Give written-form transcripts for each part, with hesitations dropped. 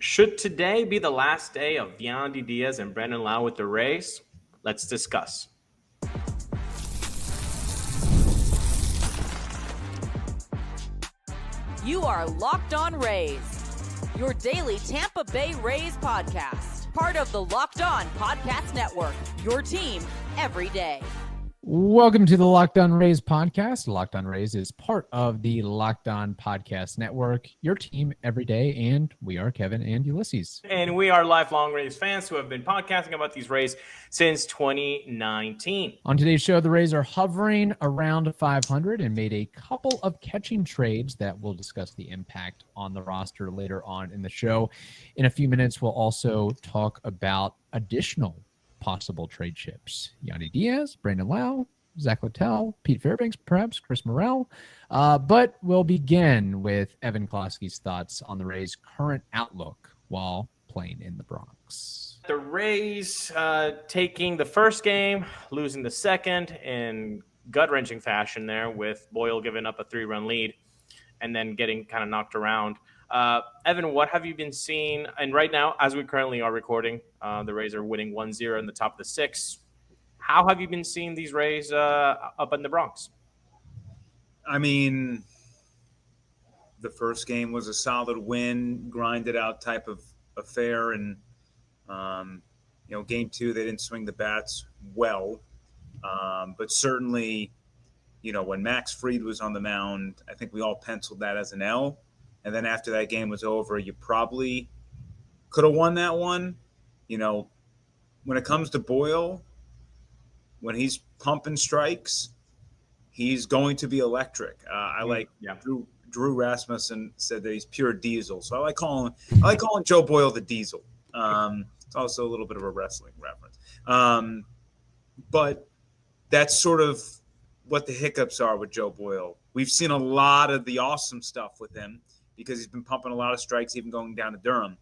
Should today be the last day of Yandy Diaz and Brandon Lowe with the Rays? Let's discuss. You are Locked On Rays, your daily Tampa Bay Rays podcast. Part of the Locked On Podcast Network, your team every day. Welcome to the Locked On Rays podcast. Locked On Rays is part of the Locked On Podcast Network, your team every day, and we are Kevin and Ulises. And we are lifelong Rays fans who have been podcasting about these Rays since 2019. On today's show, the Rays are hovering around 500 and made a couple of catching trades that we'll discuss the impact on the roster later on in the show. In a few minutes, we'll also talk about additional possible trade chips. Yandy Diaz, Brandon Lowe, Zach Littell, Pete Fairbanks, perhaps Chris Morel. But we'll begin with Evan Closky's thoughts on the Rays' current outlook while playing in the Bronx. The Rays taking the first game, losing the second in gut-wrenching fashion there, with Boyle giving up a 3-run lead and then getting kind of knocked around. Evan, what have you been seeing? And right now, as we currently are recording, the Rays are winning 1-0 in the top of the sixth. How have you been seeing these Rays up in the Bronx? I mean, the first game was a solid win, grinded out type of affair. And, game two, they didn't swing the bats well. But certainly, when Max Fried was on the mound, I think we all penciled that as an L. And then after that game was over, you probably could have won that one. When it comes to Boyle, when he's pumping strikes, he's going to be electric. Drew Rasmussen said that he's pure diesel. So I like calling Joe Boyle the Diesel. It's also a little bit of a wrestling reference. But that's sort of what the hiccups are with Joe Boyle. We've seen a lot of the awesome stuff with him, because he's been pumping a lot of strikes, even going down to Durham.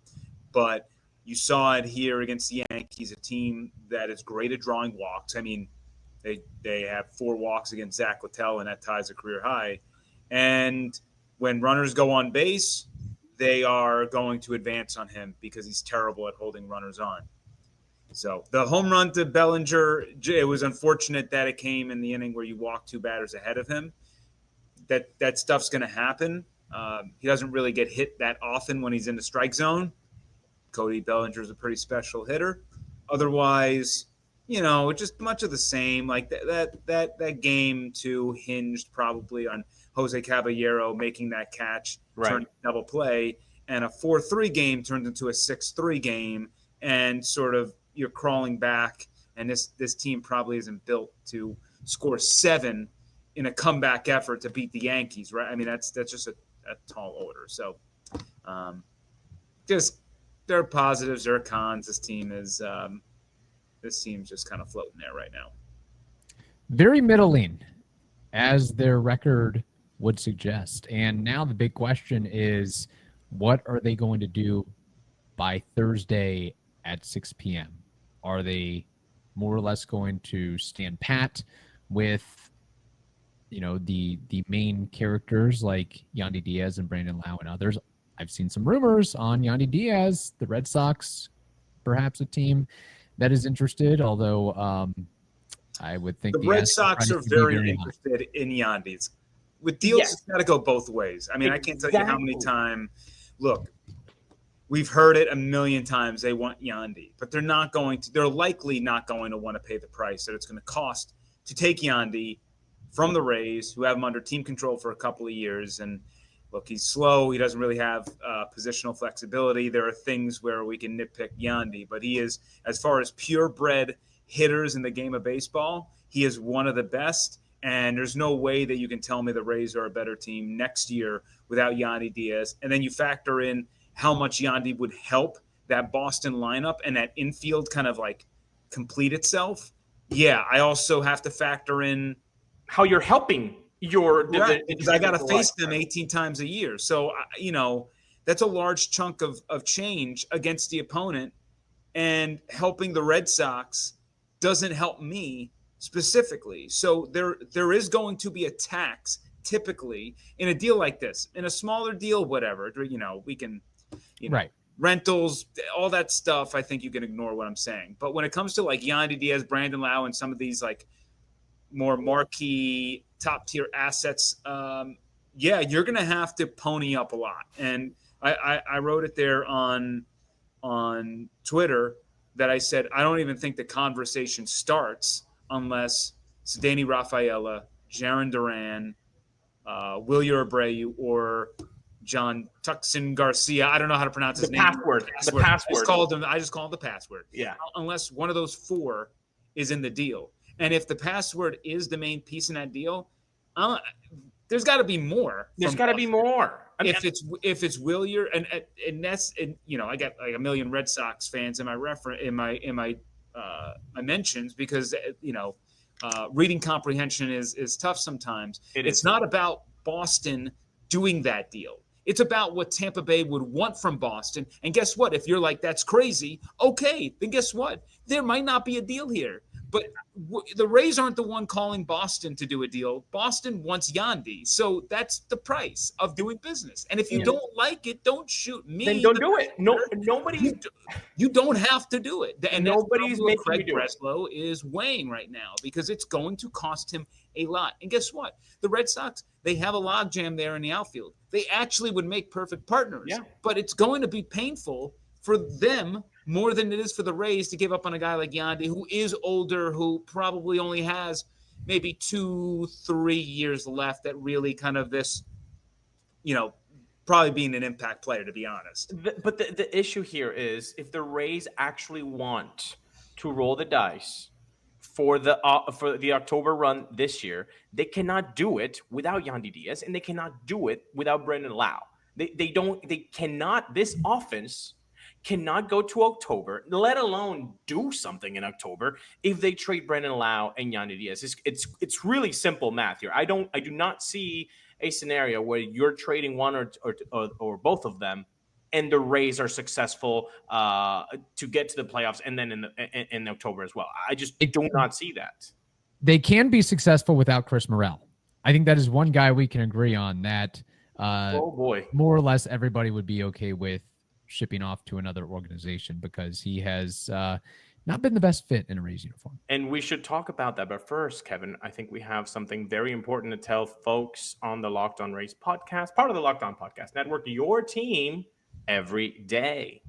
But you saw it here against the Yankees, a team that is great at drawing walks. I mean, they have 4 walks against Zach Littell, and that ties a career high. And when runners go on base, they are going to advance on him because he's terrible at holding runners on. So the home run to Bellinger, it was unfortunate that it came in the inning where you walk 2 batters ahead of him. That stuff's going to happen. He doesn't really get hit that often when he's in the strike zone. Cody Bellinger is a pretty special hitter. Otherwise, just much of the same. Like that game two hinged probably on Jose Caballero making that catch, turned double play, and a 4-3 game turned into a 6-3 game, and sort of you're crawling back. And this team probably isn't built to score 7 in a comeback effort to beat the Yankees, right? I mean, that's just a tall order. So there are positives, there are cons. This team's just kind of floating there right now. Very middling, as their record would suggest. And now the big question is, what are they going to do by Thursday at 6 p.m.? Are they more or less going to stand pat with the main characters like Yandy Diaz and Brandon Lowe and others? I've seen some rumors on Yandy Diaz, the Red Sox, perhaps a team that is interested, although I would think the Red Sox are very interested in Yandy. With deals, It's got to go both ways. I mean, I can't tell you how many times. Look, we've heard it a million times. They want Yandy, but they're likely not going to want to pay the price that it's going to cost to take Yandy from the Rays, who have him under team control for a couple of years. And look, he's slow. He doesn't really have positional flexibility. There are things where we can nitpick Yandy, but he is, as far as purebred hitters in the game of baseball, he is one of the best. And there's no way that you can tell me the Rays are a better team next year without Yandy Diaz. And then you factor in how much Yandy would help that Boston lineup and that infield kind of like complete itself. Yeah, I also have to factor in how you're helping because I got to face them 18 times a year. So, that's a large chunk of change against the opponent, and helping the Red Sox doesn't help me specifically. So there is going to be a tax typically in a deal like this. In a smaller deal, whatever, we can, right. rentals, all that stuff, I think you can ignore what I'm saying. But when it comes to like Yandy Diaz, Brandon Lowe, and some of these like more marquee top tier assets, yeah, you're going to have to pony up a lot. And I wrote it there on Twitter that I said, I don't even think the conversation starts unless Zdeni Rafaela, Jaron Duran, Wilyer Abreu, or John Tucson Garcia. I don't know how to pronounce his name. The password. I just call him the password. Yeah. Unless one of those four is in the deal. And if the password is the main piece in that deal, there's got to be more. There's got to be more. I mean, if it's Wilyer and that's, and you know, I got like a million Red Sox fans in my mentions because you know, reading comprehension is tough sometimes. It's not about Boston doing that deal. It's about what Tampa Bay would want from Boston. And guess what? If you're like, that's crazy, okay, then guess what? There might not be a deal here. But the Rays aren't the one calling Boston to do a deal. Boston wants Yandy. So that's the price of doing business. And if you don't like it, don't shoot me. Then don't do it. No, nobody. You don't have to do it. And nobody's making Craig Breslow is weighing right now because it's going to cost him a lot. And guess what? The Red Sox, they have a logjam there in the outfield. They actually would make perfect partners. Yeah. But it's going to be painful for them more than it is for the Rays to give up on a guy like Yandy, who is older, who probably only has maybe 2-3 years left at really kind of this, you know, probably being an impact player, to be honest. But the issue here is if the Rays actually want to roll the dice for the October run this year, they cannot do it without Yandy Diaz, and they cannot do it without Brandon Lowe. They cannot. This offense cannot go to October, let alone do something in October if they trade Brandon Lowe and Yandy Diaz. It's really simple math here. I do not see a scenario where you're trading one or both of them, and the Rays are successful to get to the playoffs, and then in October as well. I do not see that. They can be successful without Chris Morel. I think that is one guy we can agree on that. Oh boy, more or less everybody would be okay with shipping off to another organization because he has not been the best fit in a Rays uniform. And we should talk about that. But first, Kevin, I think we have something very important to tell folks on the Locked On Rays podcast, part of the Locked On Podcast Network, your team every day.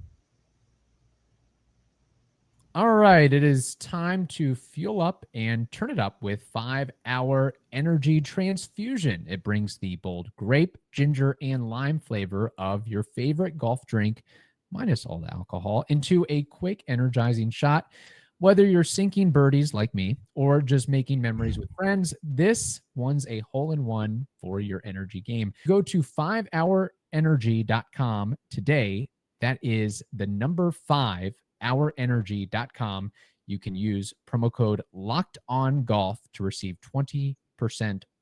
All right, it is time to fuel up and turn it up with 5-Hour Energy Transfusion. It brings the bold grape, ginger, and lime flavor of your favorite golf drink, minus all the alcohol, into a quick, energizing shot. Whether you're sinking birdies like me or just making memories with friends, this one's a hole-in-one for your energy game. Go to 5hourenergy.com today. That is the number 5, hourenergy.com. You can use promo code LOCKEDONGolf to receive 20%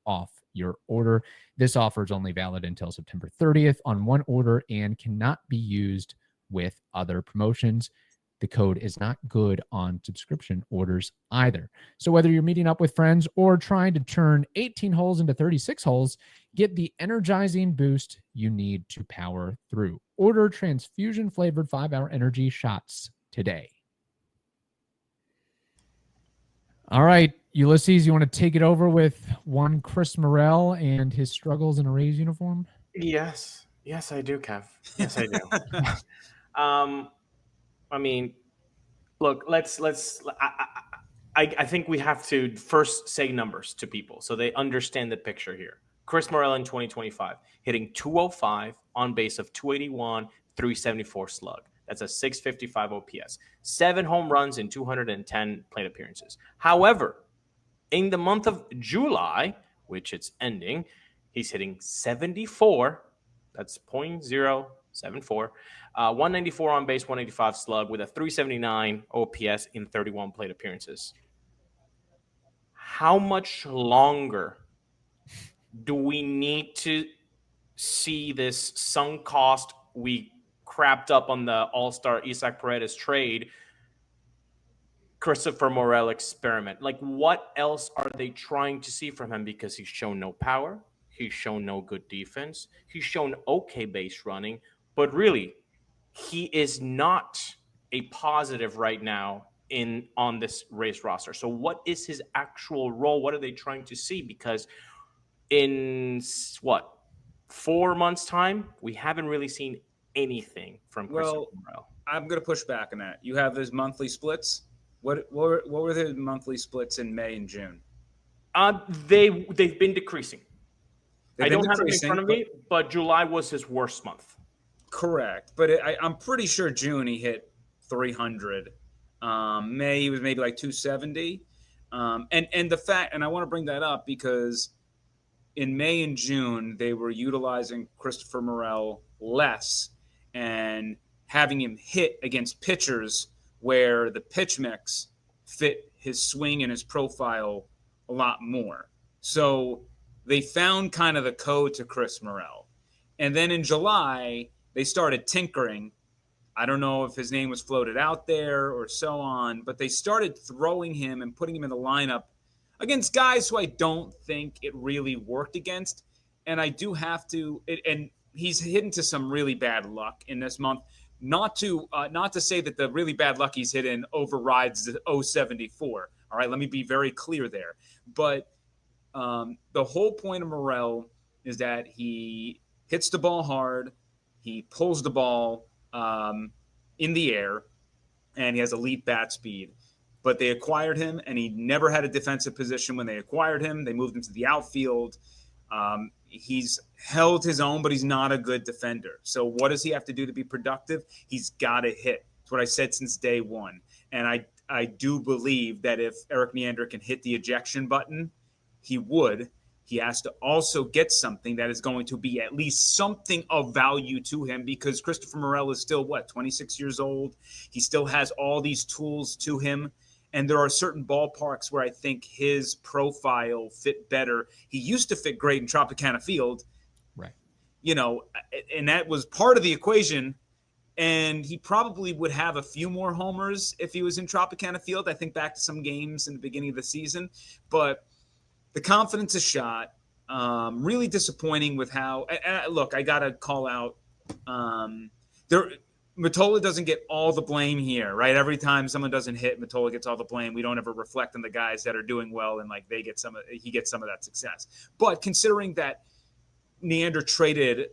off your order. This offer is only valid until September 30th on one order and cannot be used with other promotions. The code is not good on subscription orders either. So whether you're meeting up with friends or trying to turn 18 holes into 36 holes, get the energizing boost you need to power through. Order transfusion-flavored 5-Hour Energy shots today. All right, Ulises, you want to take it over with one Chris Morel and his struggles in a Rays uniform? Yes, I do, Kev. Yes, I do. I mean, look, I think we have to first say numbers to people so they understand the picture here. Chris Morel in 2025, hitting 205 on base of 281, 374 slug. That's a 655 OPS. 7 home runs in 210 plate appearances. However, in the month of July, which it's ending, he's hitting 74. That's .074. 194 on base, 185 slug with a 379 OPS in 31 plate appearances. How much longer do we need to see this sunk cost we crapped up on the All-Star Isaac Paredes trade Christopher Morel experiment? Like, what else are they trying to see from him? Because he's shown no power. He's shown no good defense. He's shown okay base running. But really, he is not a positive right now on this Rays roster. So what is his actual role? What are they trying to see? Because in 4 months time, we haven't really seen anything from Christopher Morel. I'm going to push back on that. You have his monthly splits. What were the monthly splits in May and June? They've been decreasing. I don't have it in front of but, me, but July was his worst month. Correct, but I'm pretty sure June he hit 300. May he was maybe like 270. And the fact, and I want to bring that up because in May and June they were utilizing Christopher Morel less and having him hit against pitchers where the pitch mix fit his swing and his profile a lot more. So they found kind of the code to Chris Morel. And then in July, they started tinkering. I don't know if his name was floated out there or so on, but they started throwing him and putting him in the lineup against guys who I don't think it really worked against. And I do have to, and he's hit into some really bad luck in this month. Not to say that the really bad luck he's hit in overrides the 074. All right, let me be very clear there. But the whole point of Morel is that he hits the ball hard, he pulls the ball in the air, and he has elite bat speed. But they acquired him, and he never had a defensive position when they acquired him. They moved him to the outfield. He's held his own, but he's not a good defender. So what does he have to do to be productive? He's got to hit. That's what I said since day one. And I do believe that if Erik Neander can hit the ejection button, he would. He has to also get something that is going to be at least something of value to him because Christopher Morel is still, 26 years old. He still has all these tools to him. And there are certain ballparks where I think his profile fit better. He used to fit great in Tropicana Field. Right. And that was part of the equation. And he probably would have a few more homers if he was in Tropicana Field. I think back to some games in the beginning of the season. But the confidence is shot. Really disappointing with how – look, I got to call out Mottola doesn't get all the blame here, right? Every time someone doesn't hit, Mottola gets all the blame. We don't ever reflect on the guys that are doing well and he gets some of that success. But considering that Neander traded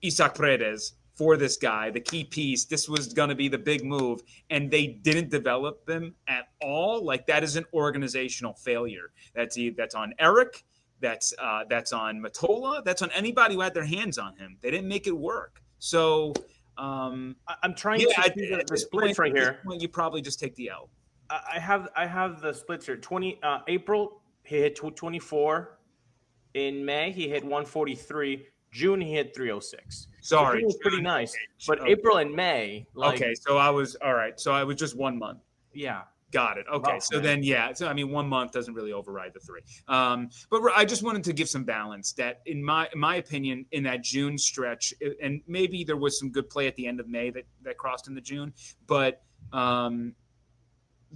Isaac Paredes for this guy, the key piece, this was going to be the big move, and they didn't develop them at all. That is an organizational failure. That's on Erik. That's on Mottola. That's on anybody who had their hands on him. They didn't make it work. So I'm trying to see the splits right here. You probably just take the L. I have the splits here. April he hit 24. In May he hit 143. June he hit 306. Sorry, so was pretty nice. But okay. April and May. Okay, so I was all right. So I was just 1 month. Yeah. Got it. Okay. So then, so 1 month doesn't really override the 3. But I just wanted to give some balance that in my opinion, in that June stretch, and maybe there was some good play at the end of May that crossed into June, but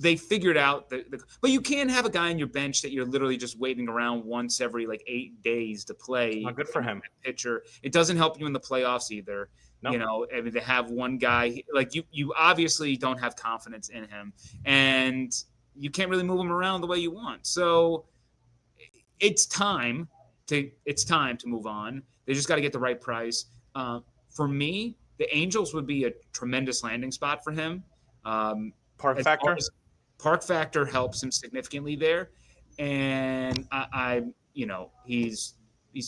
they figured out but you can't have a guy on your bench that you're literally just waiting around once every 8 days to play. Oh, good for him. Pitcher. It doesn't help you in the playoffs either. Nope. To have one guy you obviously don't have confidence in him, and you can't really move him around the way you want. So it's time to move on. They just got to get the right price. For me, the Angels would be a tremendous landing spot for him. Park factor helps him significantly there, and he's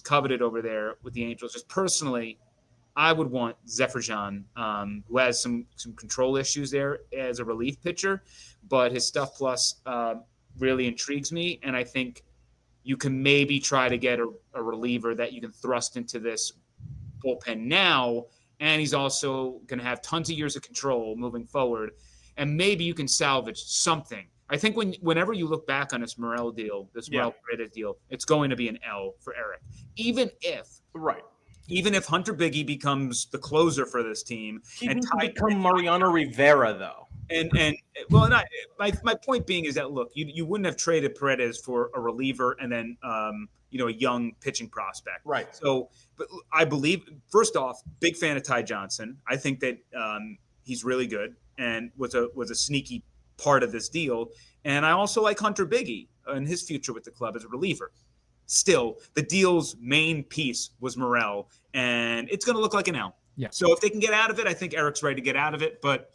coveted over there with the Angels. Just personally, I would want Zephyr-John, who has some control issues there as a relief pitcher, but his stuff plus really intrigues me, and I think you can maybe try to get a reliever that you can thrust into this bullpen now, and he's also going to have tons of years of control moving forward, and maybe you can salvage something. I think whenever you look back on this Morel deal, Morel Paredes deal, it's going to be an L for Erik, even if Hunter Biggie becomes the closer for this team. He can become Mariano Rivera, though. And well, not my point being is that look, you wouldn't have traded Paredes for a reliever and then a young pitching prospect. Right. So, but I believe first off, big fan of Ty Johnson. I think that he's really good and was a sneaky part of this deal. And I also like Hunter Biggie and his future with the club as a reliever. Still, the deal's main piece was Morel, and it's going to look like an L. Yeah. So if they can get out of it, I think Eric's ready to get out of it, but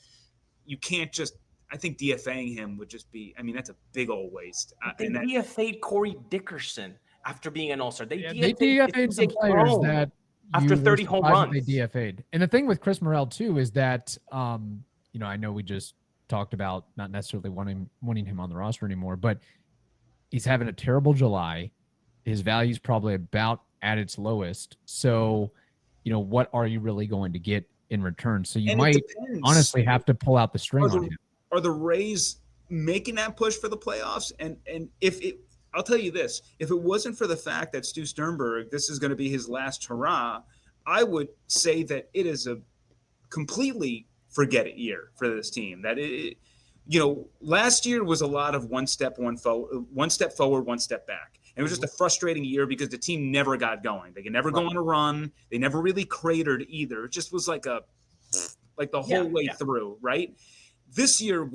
you can't just – I think DFAing him would just be – I mean, that's a big old waste. They DFA'd Corey Dickerson after being an all-star. They DFA'd some players that after 30 home runs. They DFA'd. And the thing with Chris Morel, too, is that, I know we just talked about not necessarily wanting him on the roster anymore, but he's having a terrible July. His value's probably about at its lowest. So, what are you really going to get in return? So you might honestly have to pull out the string on him. Are the Rays making that push for the playoffs? And if it, I'll tell you this, if it wasn't for the fact that Stu Sternberg, this is going to be his last hurrah, I would say that it is a completely forget it year for this team. That it, last year was a lot of one step forward, one step back. And it was just a frustrating year because the team never got going. They could never go on a run. They never really cratered either. It just was like the whole way through, right? This year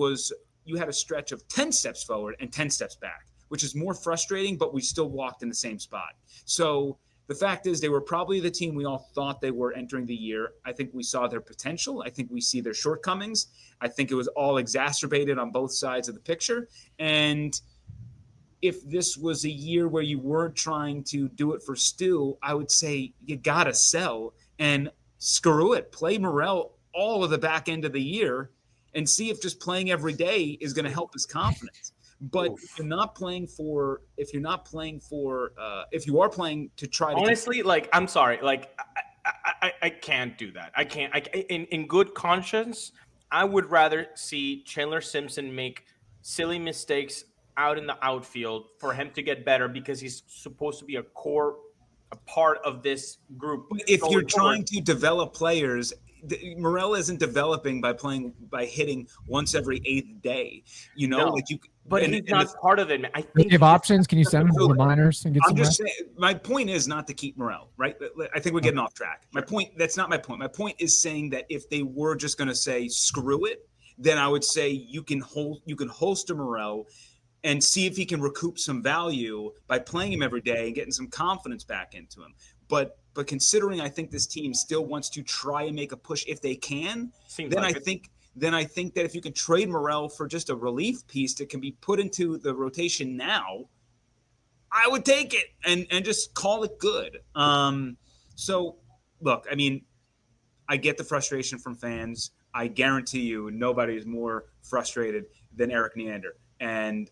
you had a stretch of 10 steps forward and 10 steps back, which is more frustrating, but we still walked in the same spot. So the fact is they were probably the team we all thought they were entering the year. I think we saw their potential. I think we see their shortcomings. I think it was all exacerbated on both sides of the picture. And if this was a year where you weren't trying to do it for Stu, I would say you got to sell and screw it. Play Morel all of the back end of the year and see if just playing every day is going to help his confidence. But if you are playing to try to honestly, I'm sorry, I can't do that. I can't. In good conscience, I would rather see Chandler Simpson make silly mistakes out in the outfield for him to get better because he's supposed to be a part of this group. If you're trying to develop players, Morel isn't developing by hitting once every 8th day. But he's not part of it. I think you have options. Can you send him to the minors and get some? I'm just saying. My point is not to keep Morel, right? I think we're getting off track. My point. That's not my point. My point is saying that if they were just going to say screw it, then I would say you can holster Morel and see if he can recoup some value by playing him every day and getting some confidence back into him. But considering I think this team still wants to try and make a push if they can, then I think that if you can trade Morel for just a relief piece that can be put into the rotation now, I would take it and just call it good. So look, I mean, I get the frustration from fans. I guarantee you nobody is more frustrated than Eric Neander and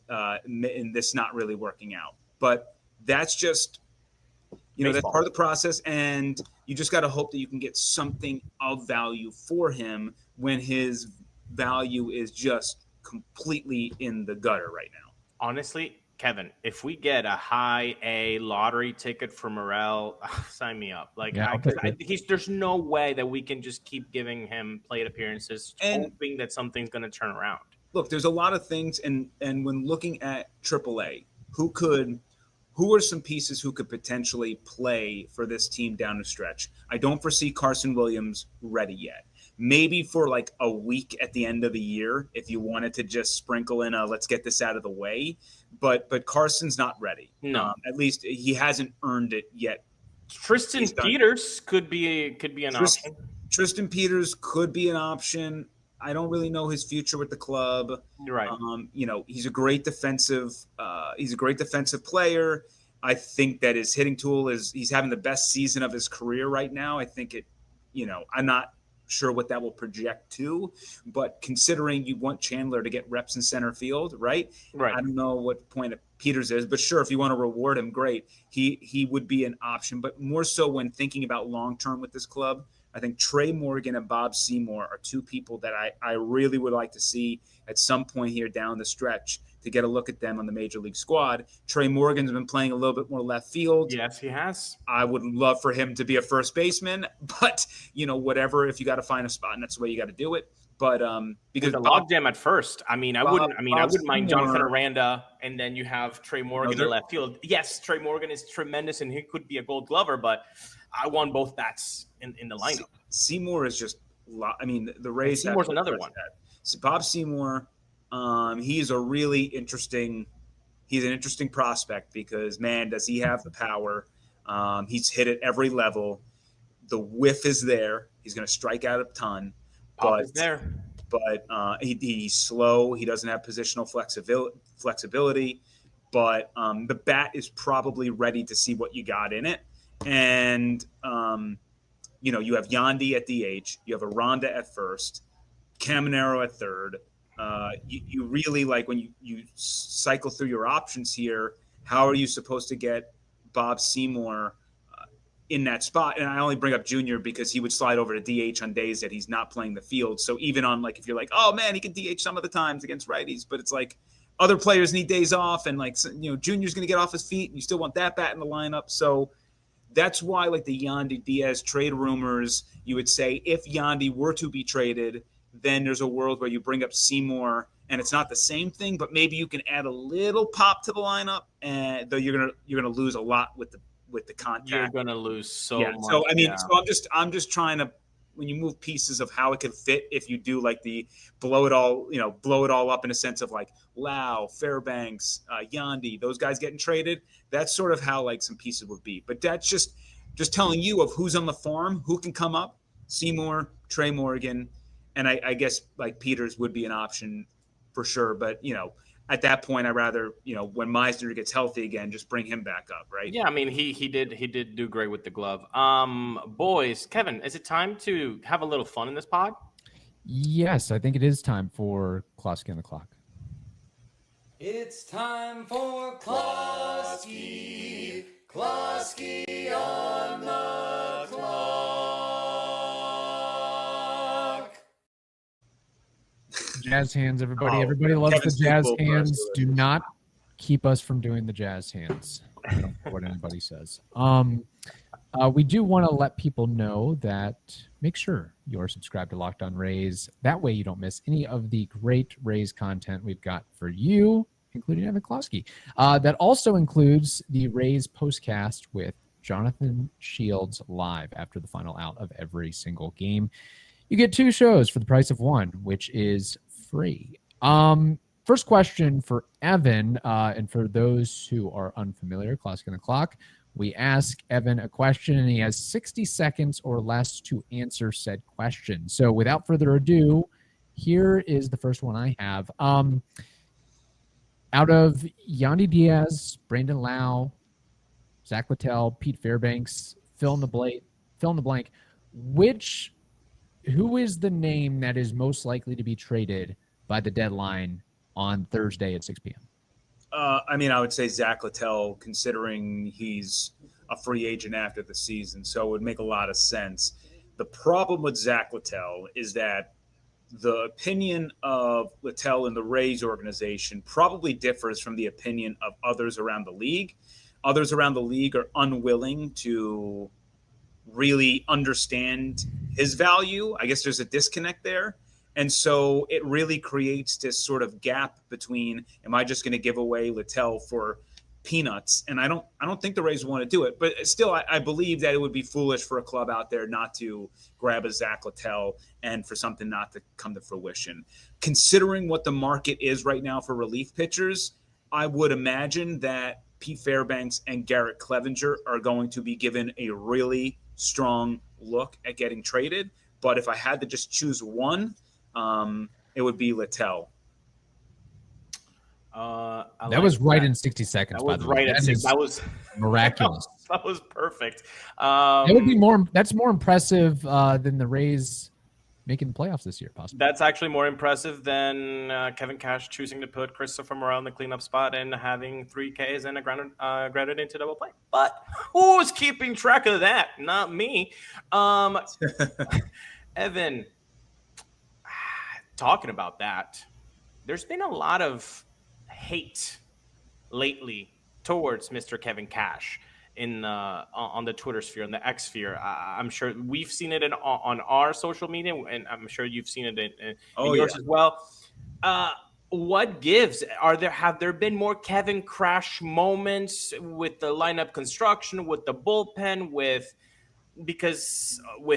this not really working out. But that's just, that's part of the process. And you just got to hope that you can get something of value for him when his value is just completely in the gutter right now. Honestly, Kevin, if we get a high A lottery ticket for Morel, sign me up. There's no way that we can just keep giving him plate appearances, hoping that something's going to turn around. Look, there's a lot of things, and when looking at AAA, who are some pieces who could potentially play for this team down the stretch? I don't foresee Carson Williams ready yet. Maybe for like a week at the end of the year, if you wanted to just sprinkle in let's get this out of the way. But Carson's not ready. No, at least he hasn't earned it yet. Tristan Peters could be an option. Tristan Peters could be an option. I don't really know his future with the club. You're right. He's a great defensive player. I think that his hitting tool he's having the best season of his career right now. I think I'm not sure what that will project to, but considering you want Chandler to get reps in center field, right? Right. I don't know what the point of Peters is, but sure, if you want to reward him, great. He would be an option, but more so when thinking about long-term with this club, I think Trey Morgan and Bob Seymour are two people that I really would like to see at some point here down the stretch to get a look at them on the Major League squad. Trey Morgan's been playing a little bit more left field. Yes, he has. I would love for him to be a first baseman, but, whatever, if you got to find a spot, and that's the way you got to do it. But because the logjam at first, I wouldn't mind Jonathan Aranda, and then you have Trey Morgan in left field. Yes, Trey Morgan is tremendous, and he could be a Gold Glover, but I want both bats in the lineup. Seymour is just, the Rays. And Seymour's another one. So Bob Seymour, he's a really interesting. He's an interesting prospect because, man, does he have the power? He's hit at every level. The whiff is there. He's going to strike out a ton. Pop is there. But he's slow. He doesn't have positional flexibility. But the bat is probably ready to see what you got in it. And, you have Yandy at DH. You have Aranda at first. Caminero at third. You really, like, when you cycle through your options here, how are you supposed to get Bob Seymour in that spot? And I only bring up Junior because he would slide over to DH on days that he's not playing the field. So even on, like, if you're like, oh man, he can DH some of the times against righties, but it's like other players need days off, and Junior's going to get off his feet, and you still want that bat in the lineup. So that's why, like, the Yandy Diaz trade rumors, you would say if Yandy were to be traded, then there's a world where you bring up Seymour, and it's not the same thing, but maybe you can add a little pop to the lineup, and though you're gonna lose a lot with the contact. You're gonna lose so much. So I'm just trying to, when you move pieces of how it could fit, if you do like the blow it all up in a sense of like Lau, Fairbanks, Yandy, those guys getting traded. That's sort of how like some pieces would be. But that's just telling you of who's on the farm, who can come up. Seymour, Trey Morgan, and I guess like Peters would be an option for sure. But at that point, I'd rather, when Meisner gets healthy again, just bring him back up, right? Yeah, he did do great with the glove. Boys, Kevin, is it time to have a little fun in this pod? Yes, I think it is time for Closky on the clock. It's time for Closky on the clock. Jazz hands, everybody. Everybody loves Kevin's the jazz football hands. person. Do not keep us from doing the jazz hands. I don't care what anybody says. We do want to let people know that make sure you're subscribed to Locked On Rays. That way you don't miss any of the great Rays content we've got for you, including Evan Closky. That also includes the Rays postcast with Jonathan Shields live after the final out of every single game. You get 2 shows for the price of 1, which is free. First question for Evan, and for those who are unfamiliar, Closky on the clock, we ask Evan a question, and he has 60 seconds or less to answer said question. So without further ado, here is the first one I have. Out of Yandy Diaz, Brandon Lowe, Zach Littell, Pete Fairbanks, fill in the blank, who is the name that is most likely to be traded by the deadline on Thursday at 6 p.m.? I would say Zach Littell, considering he's a free agent after the season, so it would make a lot of sense. The problem with Zach Littell is that the opinion of Littell in the Rays organization probably differs from the opinion of others around the league. Others around the league are unwilling to really understand his value. I guess there's a disconnect there. And so it really creates this sort of gap between, am I just going to give away Littell for peanuts? And I don't think the Rays want to do it. But still, I believe that it would be foolish for a club out there not to grab a Zach Littell and for something not to come to fruition. Considering what the market is right now for relief pitchers, I would imagine that Pete Fairbanks and Garrett Clevenger are going to be given a really strong look at getting traded. But if I had to just choose one, it would be Littell. That was right in 60 seconds. That was right at 6. That was miraculous. That was perfect. That would be more. That's more impressive than the Rays making the playoffs this year, possibly. That's actually more impressive than Kevin Cash choosing to put Christopher Morel in the cleanup spot and having 3 Ks and a grounded into double play. But who's keeping track of that? Not me. Evan, talking about that, there's been a lot of hate lately towards Mr. Kevin Cash on the Twitter sphere, in the X sphere. I'm sure we've seen it on our social media, and I'm sure you've seen it in yours as well. What gives? Have there been more Kevin Cash moments with the lineup construction, with the bullpen, with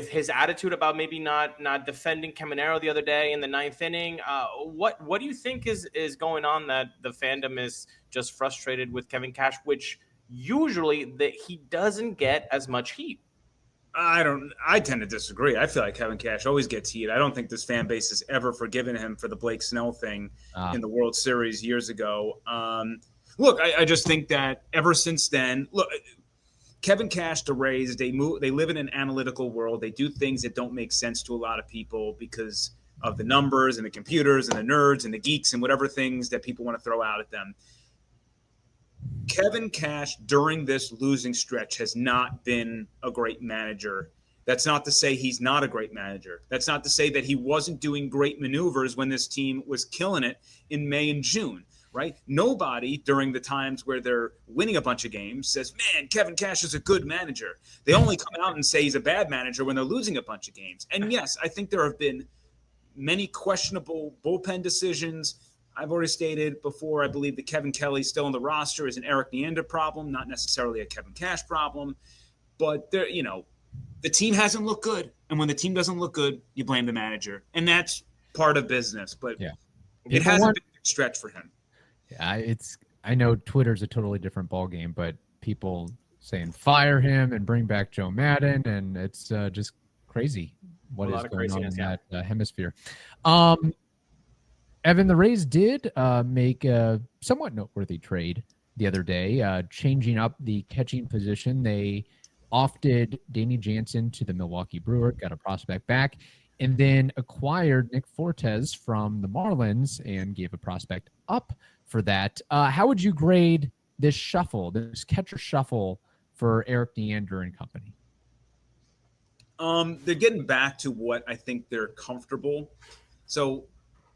his attitude about maybe not defending Caminero the other day in the 9th inning? What do you think is going on that the fandom is just frustrated with Kevin Cash, which usually that he doesn't get as much heat? I tend to disagree. I feel like Kevin Cash always gets heat. I don't think this fan base has ever forgiven him for the Blake Snell thing in the World Series years ago. Look, I just think that ever since then, Kevin Cash, the Rays, they live in an analytical world. They do things that don't make sense to a lot of people because of the numbers and the computers and the nerds and the geeks and whatever things that people want to throw out at them. Kevin Cash, during this losing stretch, has not been a great manager. That's not to say he's not a great manager. That's not to say that he wasn't doing great maneuvers when this team was killing it in May and June, right? Nobody during the times where they're winning a bunch of games says, man, Kevin Cash is a good manager. They only come out and say he's a bad manager when they're losing a bunch of games. And yes, I think there have been many questionable bullpen decisions. I've already stated before, I believe that Kevin Kelly still on the roster is an Eric Neander problem, not necessarily a Kevin Cash problem. But there, the team hasn't looked good. And when the team doesn't look good, you blame the manager. And that's part of business. But it hasn't been a stretch for him. Yeah, I know Twitter's a totally different ballgame, but people saying fire him and bring back Joe Madden, and it's just crazy what is going on in that hemisphere. Evan, the Rays did make a somewhat noteworthy trade the other day, changing up the catching position. They offed Danny Jansen to the Milwaukee Brewers, got a prospect back, and then acquired Nick Fortes from the Marlins and gave a prospect up for that. How would you grade this shuffle, this catcher shuffle for Eric Neander and company? They're getting back to what I think they're comfortable. So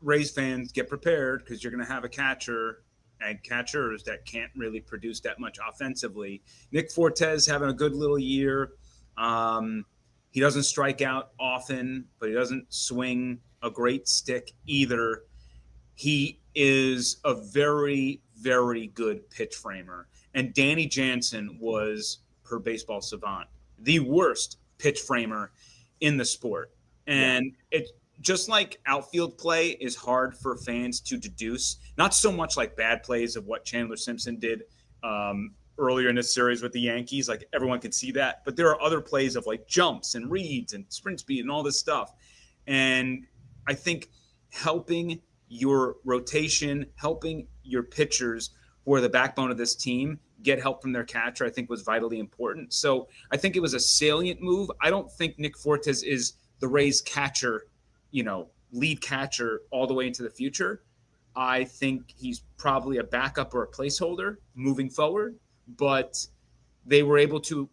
Rays fans, get prepared because you're going to have a catcher and catchers that can't really produce that much offensively. Nick Fortes having a good little year. He doesn't strike out often, but he doesn't swing a great stick either. He is a very, very good pitch framer. And Danny Jansen was, per Baseball Savant, the worst pitch framer in the sport. And it just like outfield play is hard for fans to deduce, not so much like bad plays of what Chandler Simpson did earlier in this series with the Yankees. Like everyone can see that. But there are other plays of like jumps and reads and sprint speed and all this stuff. And I think helping your rotation, helping your pitchers who are the backbone of this team get help from their catcher, I think was vitally important. So I think it was a salient move. I don't think Nick Fortes is the Rays catcher, lead catcher all the way into the future. I think he's probably a backup or a placeholder moving forward, but they were able to,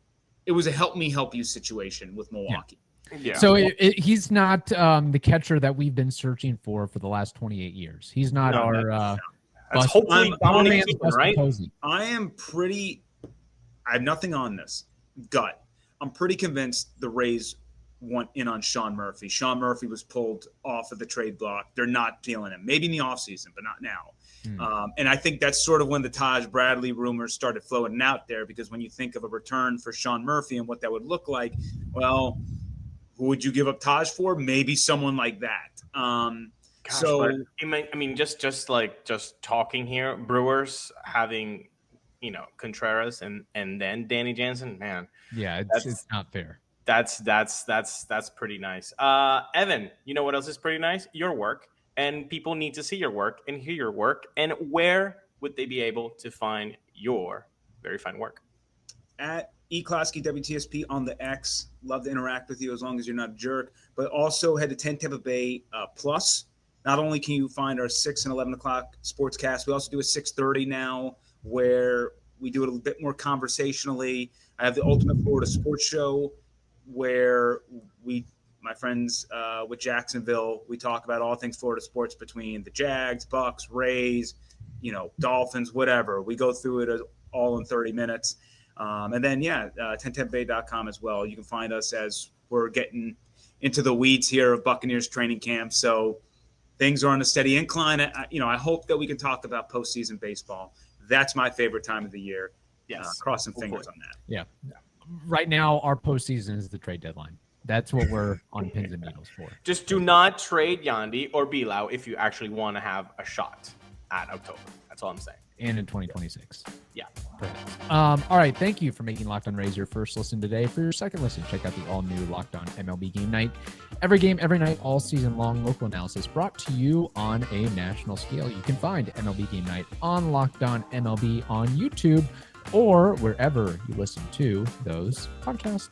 it was a help me help you situation with Milwaukee. Yeah. So he's not the catcher that we've been searching for the last 28 years. He's not that's hopefully Dominic Keeper, right? I have nothing on this gut. I'm pretty convinced the Rays want in on Sean Murphy. Sean Murphy was pulled off of the trade block. They're not feeling him. Maybe in the offseason, but not now. And I think that's sort of when the Taj Bradley rumors started floating out there, because when you think of a return for Sean Murphy and what that would look like, well, who would you give up Taj for? Maybe someone like that. Just talking here, Brewers having, Contreras and then Danny Jansen, man. Yeah, it's not fair. That's pretty nice. Evan, you know what else is pretty nice? Your work. And people need to see your work and hear your work. And where would they be able to find your very fine work? at eClosky WTSP on the X. Love to interact with you as long as you're not a jerk. But also head to 10 Tampa Bay Plus. Not only can you find our 6 and 11 o'clock sportscast, we also do a 6:30 now where we do it a little bit more conversationally. I have the Ultimate Florida Sports Show where my friends with Jacksonville, we talk about all things Florida sports between the Jags, Bucks, Rays, Dolphins, whatever. We go through it all in 30 minutes. And then, 10tampabay.com as well. You can find us as we're getting into the weeds here of Buccaneers training camp. So things are on a steady incline. I hope that we can talk about postseason baseball. That's my favorite time of the year. Yes. Crossing fingers on that. Yeah. Right now, our postseason is the trade deadline. That's what we're on pins and needles for. Just do not trade Yandy or Bilal if you actually want to have a shot at October. That's all I'm saying. And in 2026. Yeah. All right. Thank you for making Locked On Rays your first listen today. For your second listen, check out the all-new Locked On MLB Game Night. Every game, every night, all season long, local analysis brought to you on a national scale. You can find MLB Game Night on Locked On MLB on YouTube or wherever you listen to those podcasts.